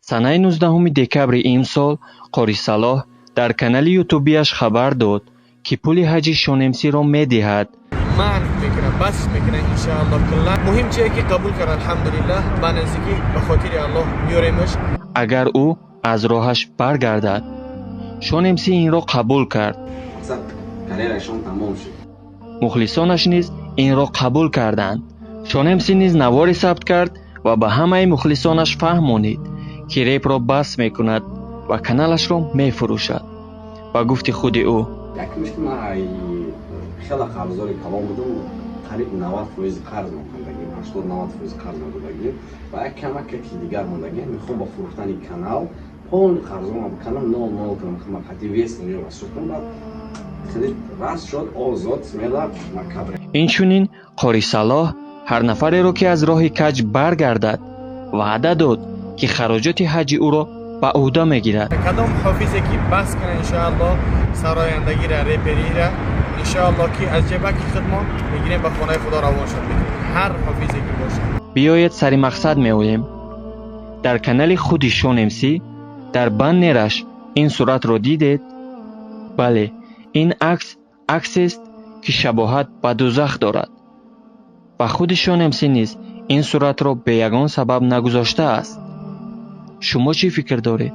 санаи 19 декабри имсол Қори Салоҳ дар канали ютубиаш хабар дод, ки пули ҳаҷи Шонемсиро медиҳад. ман мекунам, бас мекунам иншааллоҳ куллан. Муҳим чие ки қабул кард, алҳамдулиллаҳ, ба наздикӣ ба хотири Аллоҳ меёремаш. агар ӯ аз роҳаш баргардад. Шонемсӣ инро қабул кард. мухлисонаш низ инро қабул карданд. Шонемсӣ низ наворе сабт кард ва ба ҳамаи мухлисонаш фаҳмонид, ки репро бас мекунад ва каналашро мефурӯшад. ба гуфти худи ӯ: хела қарздори калон будам, қариб 90% қарз мондагим, 80-90% қарз мондагим ва як камаке ки дигар мондагим, мехом ба фурӯхтани канал полни қарзонам канал 0 кунам, қати 200 миллион асухтам, баъд хеле рас шуд, озод смела макабр. инчунин Қори Салоҳ ҳар нафареро ки аз роҳи каҷ баргардад, ваъда дод, ки хароҷоти ҳаҷи ӯро ба ӯҳда мегирад. кадом ҳофизе ки бас кана иншааллоҳ сарояндагира реперира иншааллоҳ ки аз ҷебаки хидмот мегирем ба хонаи худо равон шуд. ҳар ҳофизе ки бошад. биёед сари мақсад меоем. дар канали худи Шонемсӣ дар баннераш ин суратро дидед? бале, ин аксест ки шабоҳат ба дӯзах дорад. ва худи Шонемсӣ низ ин суратро бе ягон сабаб нагузоштааст. шумо чӣ фикр доред?